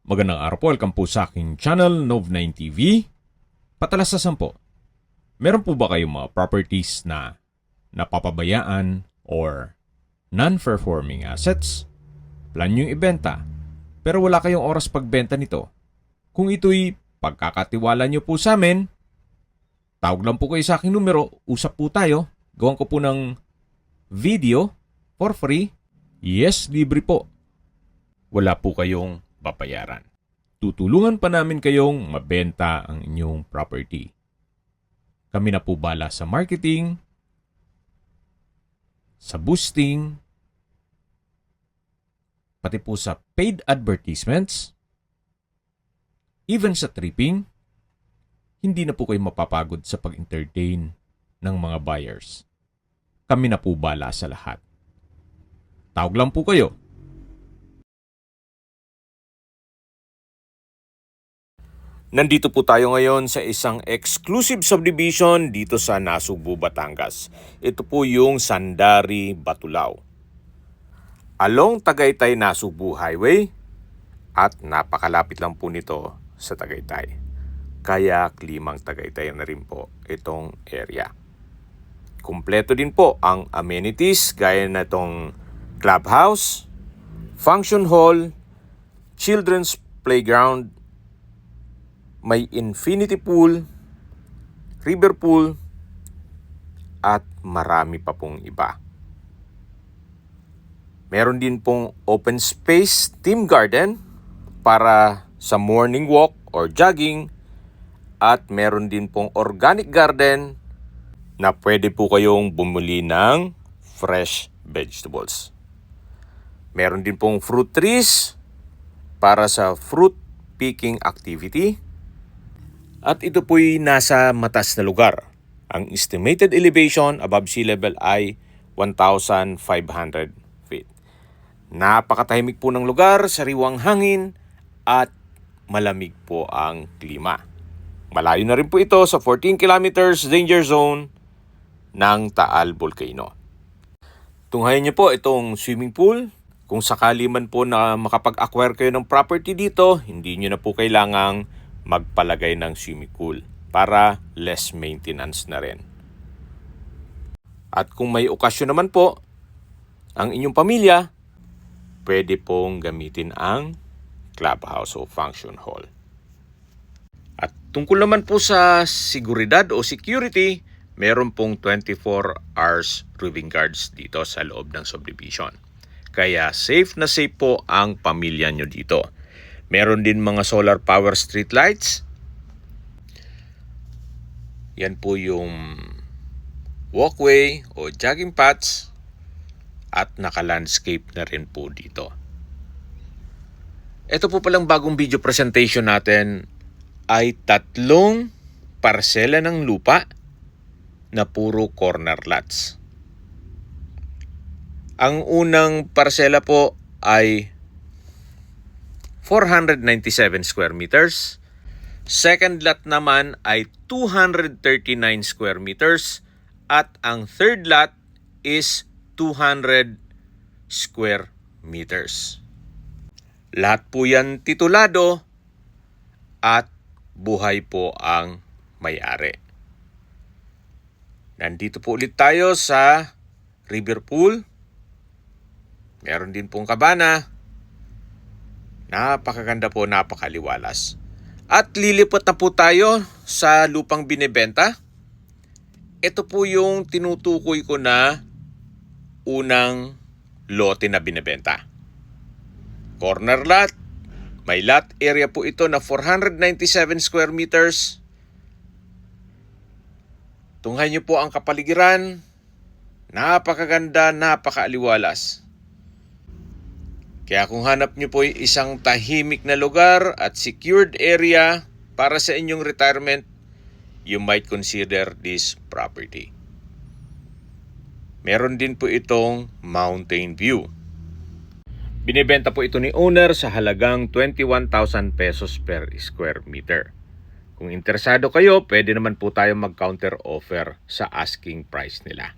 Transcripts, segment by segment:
Magandang araw po, welcome po sa aking channel, Nov9 TV. Patalasasan po, meron po ba kayong mga properties na napapabayaan or non-performing assets? Plan nyo ibenta, pero wala kayong oras pagbenta nito. Kung ito'y pagkakatiwala nyo po sa amin, tawag lang po kayo sa aking numero, usap po tayo, gawan ko po ng video for free. Yes, libre po. Wala po kayong babayaran. Tutulungan pa namin kayong mabenta ang inyong property. Kami na po bala sa marketing, sa boosting, pati po sa paid advertisements, even sa tripping. Hindi na po kayo mapapagod sa pag-entertain ng mga buyers. Kami na po bala sa lahat. Tawag lang po kayo. Nandito po tayo ngayon sa isang exclusive subdivision dito sa Nasugbu, Batangas. Ito po yung Sandari, Batulao. Along Tagaytay Nasugbu Highway at napakalapit lang po nito sa Tagaytay. Kaya Klimang Tagaytay na rin po itong area. Kumpleto din po ang amenities gaya na itong clubhouse, function hall, children's playground, may infinity pool, river pool, at marami pa pong iba. Meron din pong open space team garden para sa morning walk or jogging, at meron din pong organic garden na pwede po kayong bumili ng fresh vegetables. Meron din pong fruit trees para sa fruit picking activity. At ito po'y nasa matas na lugar. Ang estimated elevation above sea level ay 1,500 feet. Napakatahimik po ng lugar, sariwang hangin, at malamig po ang klima. Malayo na rin po ito sa 14 kilometers danger zone ng Taal Volcano. Tunghayan niyo po itong swimming pool. Kung sakali man po na makapag-acquire kayo ng property dito, hindi niyo na po kailangang magpalagay ng swimming pool para less maintenance na rin. At kung may okasyon naman po ang inyong pamilya, pwede pong gamitin ang clubhouse o function hall. At tungkol naman po sa seguridad o security, meron pong 24 hours roving guards dito sa loob ng subdivision. Kaya safe na safe po ang pamilya nyo dito. Meron din mga solar power street lights. Yan po yung walkway o jogging paths, at naka-landscape na rin po dito. Ito po palang bagong video presentation natin ay 3 parsela ng lupa na puro corner lots. Ang unang parsela po ay 497 square meters. Second lot naman ay 239 square meters. At ang third lot is 200 square meters. Lahat po yan titulado at buhay po ang may-ari. Nandito po ulit tayo sa river pool. Meron din pong kabana. Napakaganda po, napakaliwalas. At lilipat na po tayo sa lupang binebenta. Ito po yung tinutukoy ko na unang lote na binebenta. Corner lot. May lot area po ito na 497 square meters. Tunghayan niyo po ang kapaligiran. Napakaganda, napakaaliwalas. Kaya kung hanap nyo po isang tahimik na lugar at secured area para sa inyong retirement, you might consider this property. Meron din po itong mountain view. Binibenta po ito ni owner sa halagang 21,000 pesos per square meter. Kung interesado kayo, pwede naman po tayo mag-counter offer sa asking price nila.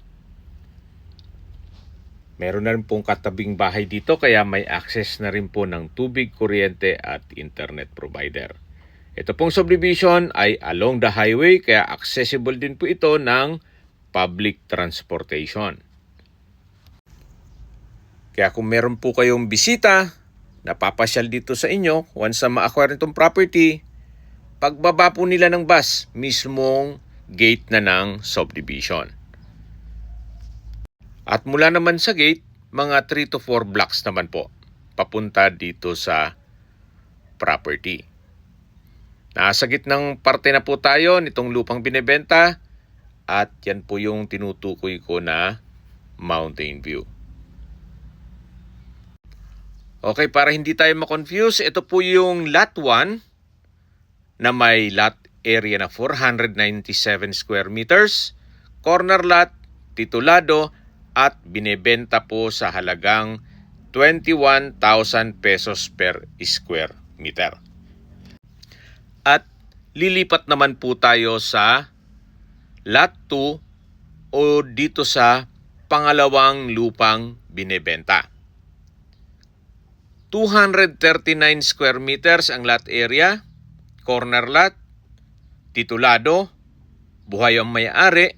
Meron na rin pong katabing bahay dito kaya may access na rin po ng tubig, kuryente at internet provider. Ito pong subdivision ay along the highway kaya accessible din po ito ng public transportation. Kaya kung meron po kayong bisita, napapasyal dito sa inyo, once na ma-acquire itong property, pagbaba po nila ng bus, mismong gate na ng subdivision. At mula naman sa gate, mga 3 to 4 blocks naman po, papunta dito sa property. Nasa gitnang parte na po tayo nitong lupang binebenta at yan po yung tinutukoy ko na mountain view. Okay, para hindi tayo ma-confuse, ito po yung lot 1 na may lot area na 497 square meters, corner lot, titulado, at binebenta po sa halagang 21,000 pesos per square meter. At lilipat naman po tayo sa lot 2 o dito sa pangalawang lupang binebenta. 239 square meters ang lot area, corner lot, titulado, buhay ang may-ari,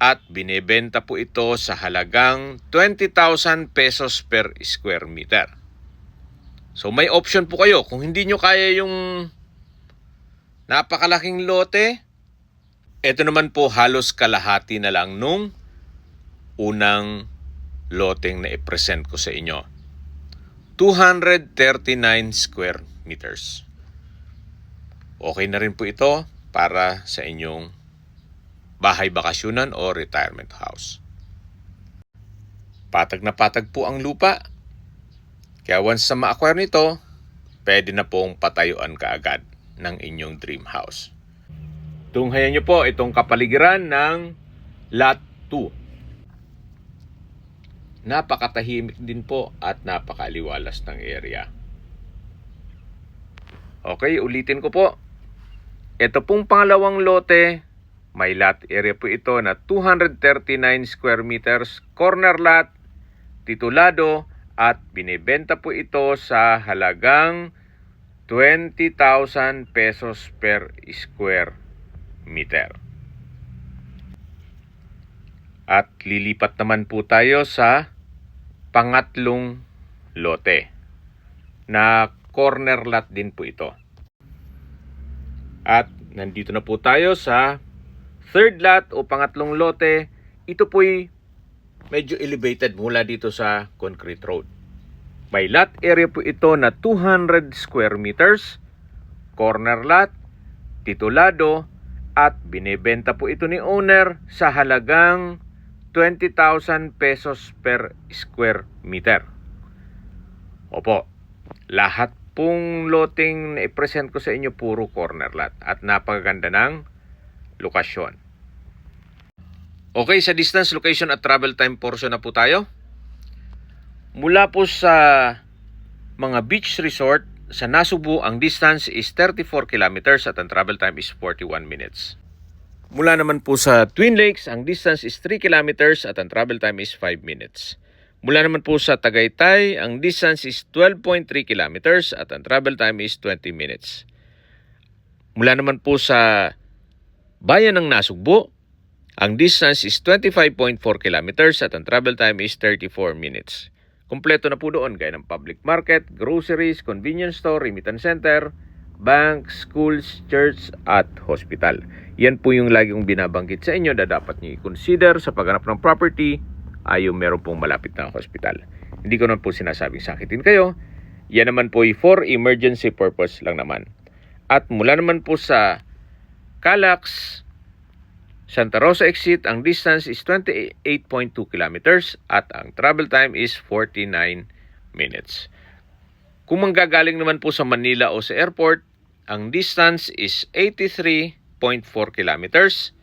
at binebenta po ito sa halagang 20,000 pesos per square meter. So may option po kayo. Kung hindi nyo kaya yung napakalaking lote, ito naman po halos kalahati na lang nung unang loteng na i-present ko sa inyo. 239 square meters. Okay na rin po ito para sa inyong bahay bakasyonan o retirement house. Patag na patag po ang lupa. Kaya once na ma-acquire nito, pwede na pong patayuan kaagad ng inyong dream house. Tunghayan nyo po itong kapaligiran ng lot 2. Napakatahimik din po at napakaliwalas ng area. Okay, ulitin ko po. Ito pong pangalawang lote, may lot area po ito na 239 square meters, corner lot, titulado, at binibenta po ito sa halagang 20,000 pesos per square meter. At lilipat naman po tayo sa pangatlong lote na corner lot din po ito. At nandito na po tayo sa third lot o pangatlong lote. Ito po'y medyo elevated mula dito sa concrete road. May lot area po ito na 200 square meters, corner lot, titulado, at binebenta po ito ni owner sa halagang 20,000 pesos per square meter. Opo, lahat pong loting na i-present ko sa inyo puro corner lot at napakaganda ng lokasyon. Okay, sa distance, location at travel time portion na po tayo. Mula po sa mga beach resort sa Nasugbu, ang distance is 34 kilometers at ang travel time is 41 minutes. Mula naman po sa Twin Lakes, ang distance is 3 kilometers at ang travel time is 5 minutes. Mula naman po sa Tagaytay, ang distance is 12.3 kilometers at ang travel time is 20 minutes. Mula naman po sa Bayan ng Nasugbu, ang distance is 25.4 kilometers at ang travel time is 34 minutes. Kompleto na po doon gaya ng public market, groceries, convenience store, remittance center, bank, schools, church at hospital. Yan po yung lagi kong binabanggit sa inyo na dapat nyo i-consider sa paghanap ng property ay yung meron pong malapit na hospital. Hindi ko naman po sinasabing sakitin kayo. Yan naman po for emergency purpose lang naman. At mula naman po sa Calax, Santa Rosa exit, ang distance is 28.2 kilometers at ang travel time is 49 minutes. Kung manggagaling naman po sa Manila o sa airport, ang distance is 83.4 kilometers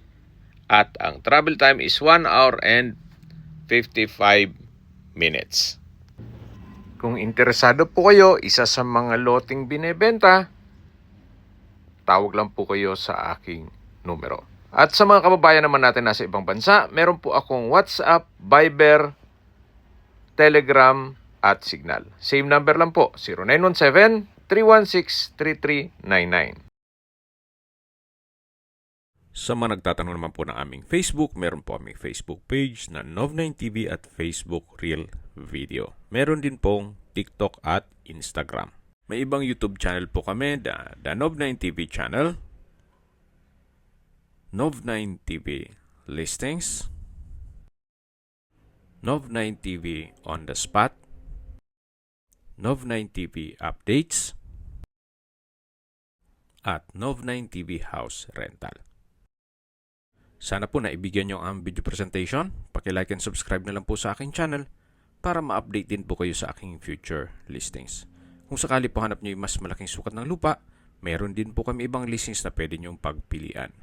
at ang travel time is 1 hour and 55 minutes. Kung interesado po kayo, isa sa mga loting binebenta, tawag lang po kayo sa aking numero. At sa mga kababayan naman natin nasa ibang bansa, meron po akong WhatsApp, Viber, Telegram at Signal. Same number lang po, 0917-316-3399. Sa mga nagtatanong naman po ng aming Facebook, meron po aming Facebook page na Nov9TV at Facebook Real Video. Meron din pong TikTok at Instagram. May ibang YouTube channel po kami, the Nov9TV channel, Nov9TV Listings, Nov9TV On The Spot, Nov9TV Updates, at Nov9TV House Rental. Sana po naibigyan nyo ang video presentation. Paki-like and subscribe na lang po sa aking channel para ma-update din po kayo sa aking future listings. Kung sakali po hanap nyo yung mas malaking sukat ng lupa, meron din po kami ibang listings na pwede nyong pagpilian.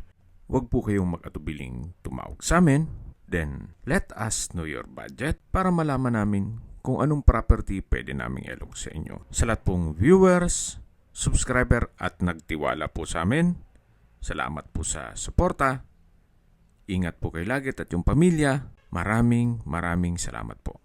Huwag po kayong mag-atubiling tumawag sa amin. Then, let us know your budget para malaman namin kung anong property pwede naming ilog sa inyo. Sa lahat pong viewers, subscriber at nagtiwala po sa amin, salamat po sa suporta. Ingat po kayo lagi at yung pamilya. Maraming salamat po.